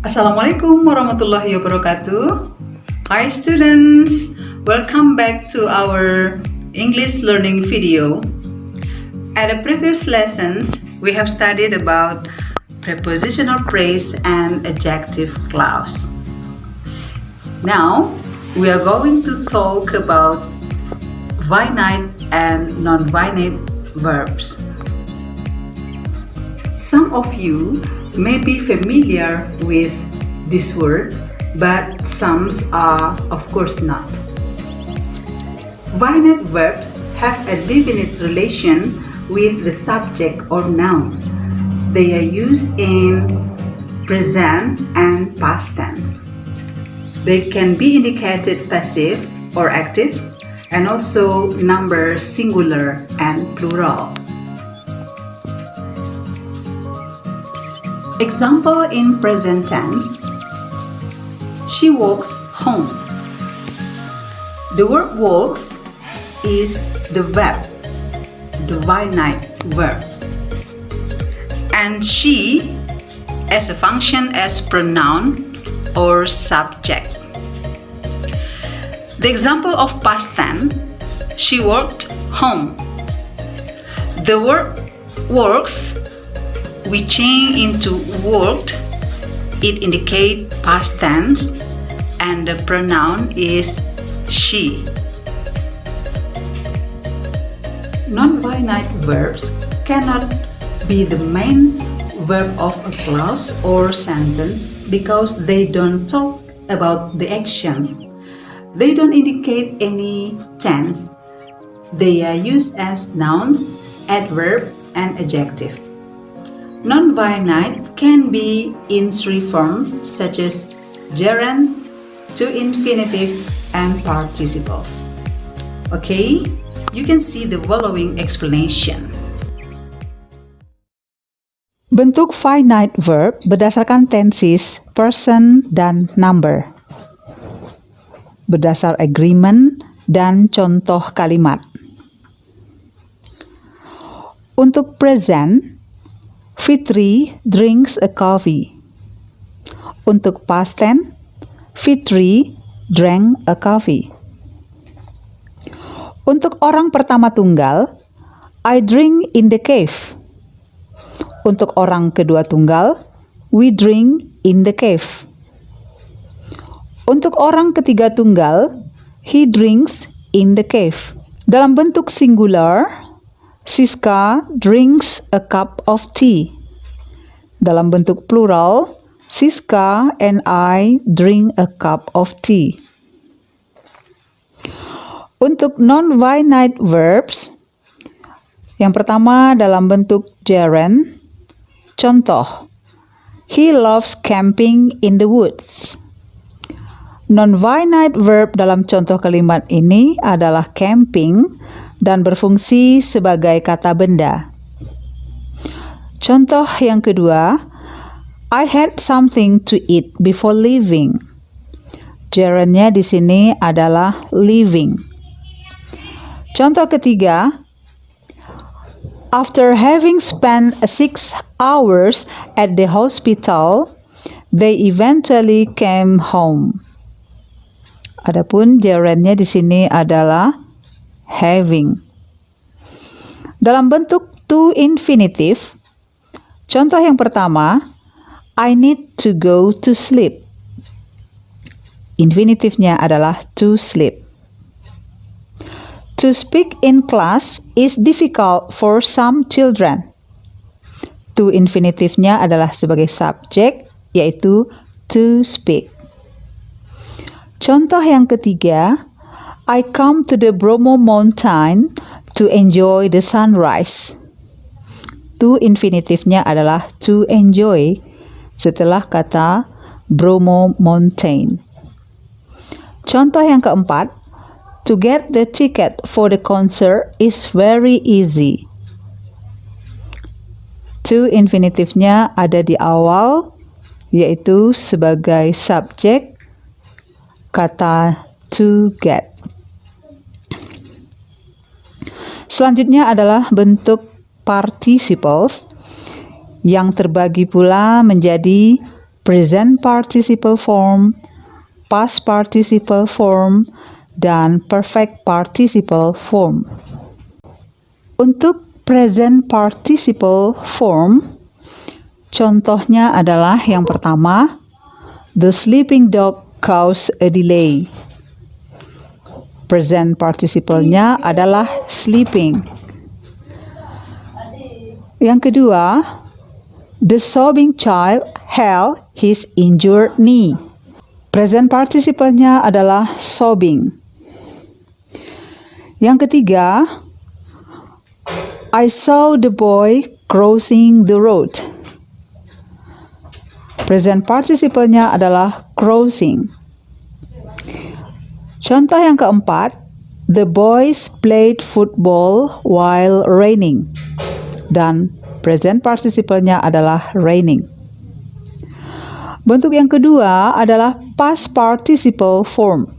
Assalamualaikum warahmatullahi wabarakatuh. Hi students, welcome back to our English learning video. At the previous lessons, we have studied about prepositional phrase and adjective clause. Now, we are going to talk about finite and non-finite verbs. Some of you may be familiar with this word, but some are of course not. Finite verbs have a definite relation with the subject or noun. They are used in present and past tense. They can be indicated passive or active, and also number singular and plural. Example in present tense, she walks home. The word walks is the verb, the finite verb. And she as a function as pronoun or subject. The example of past tense, she walked home. The word works we change into worked, it indicates past tense, and the pronoun is she. Non-finite verbs cannot be the main verb of a clause or sentence because they don't talk about the action. They don't indicate any tense. They are used as nouns, adverb, and adjective. Non-finite can be in three forms such as gerund, to infinitive, and participles. Okay, you can see the following explanation. Bentuk finite verb berdasarkan tenses, person, dan number. Berdasar agreement dan contoh kalimat. Untuk present, Fitri drinks a coffee. Untuk past tense, Fitri drank a coffee. Untuk orang pertama tunggal, I drink in the cave. Untuk orang kedua tunggal, we drink in the cave. Untuk orang ketiga tunggal, he drinks in the cave. Dalam bentuk singular, Siska drinks a cup of tea. Dalam bentuk plural, Siska and I drink a cup of tea. Untuk non-finite verbs, yang pertama dalam bentuk gerund, contoh, he loves camping in the woods. Non-finite verb dalam contoh kalimat ini adalah camping dan berfungsi sebagai kata benda. Contoh yang kedua, I had something to eat before leaving. Gerundnya di sini adalah leaving. Contoh ketiga, after having spent 6 hours at the hospital, they eventually came home. Adapun gerundnya di sini adalah having. Dalam bentuk to infinitive, contoh yang pertama, I need to go to sleep. Infinitifnya adalah to sleep. To speak in class is difficult for some children. To infinitifnya adalah sebagai subjek, yaitu to speak. Contoh yang ketiga, I come to the Bromo Mountain to enjoy the sunrise. To infinitifnya adalah to enjoy setelah kata Bromo Mountain. Contoh yang keempat, to get the ticket for the concert is very easy. To infinitifnya ada di awal, yaitu sebagai subjek kata to get. Selanjutnya adalah bentuk participles yang terbagi pula menjadi present participle form, past participle form, dan perfect participle form. Untuk present participle form, contohnya adalah yang pertama, the sleeping dog caused a delay. Present participle-nya adalah sleeping. Yang kedua, the sobbing child held his injured knee. Present participle-nya adalah sobbing. Yang ketiga, I saw the boy crossing the road. Present participle-nya adalah crossing. Contoh yang keempat, the boys played football while raining. Dan present participle-nya adalah raining. Bentuk yang kedua adalah past participle form.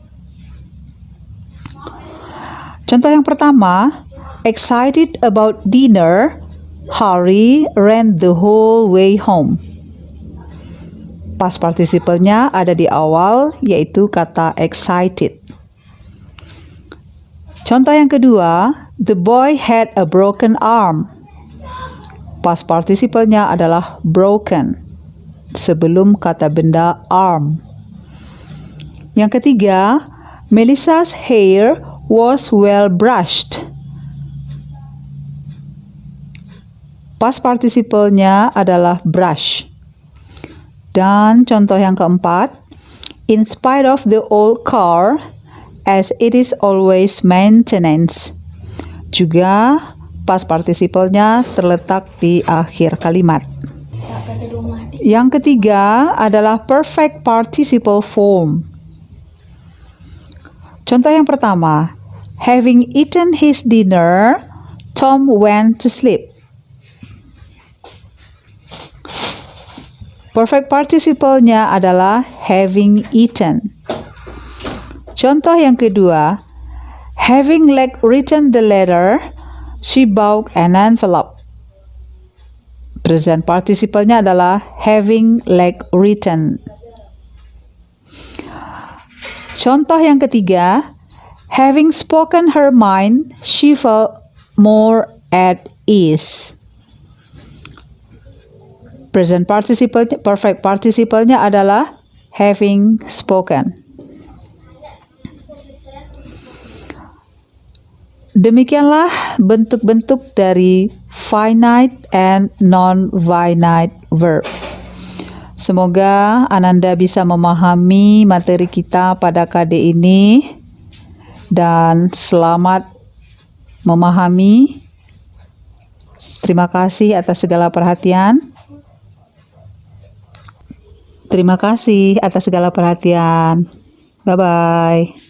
Contoh yang pertama, excited about dinner, Harry ran the whole way home. Past participle-nya ada di awal, yaitu kata excited. Contoh yang kedua, the boy had a broken arm. Past participle-nya adalah broken, sebelum kata benda arm. Yang ketiga, Melissa's hair was well brushed. Past participle-nya adalah brush. Dan contoh yang keempat, in spite of the old car, as it is always maintenance. Juga past participle-nya terletak di akhir kalimat. Yang ketiga adalah perfect participle form. Contoh yang pertama, having eaten his dinner, Tom went to sleep. Perfect participle-nya adalah having eaten. Contoh yang kedua, having written the letter, she bought an envelope. Present participle-nya adalah having written. Contoh yang ketiga, having spoken her mind, she felt more at ease. Present participle, perfect participle-nya adalah having spoken. Demikianlah bentuk-bentuk dari finite and non-finite verb. Semoga Ananda bisa memahami materi kita pada KD ini dan selamat memahami. Terima kasih atas segala perhatian. Terima kasih atas segala perhatian. Bye-bye.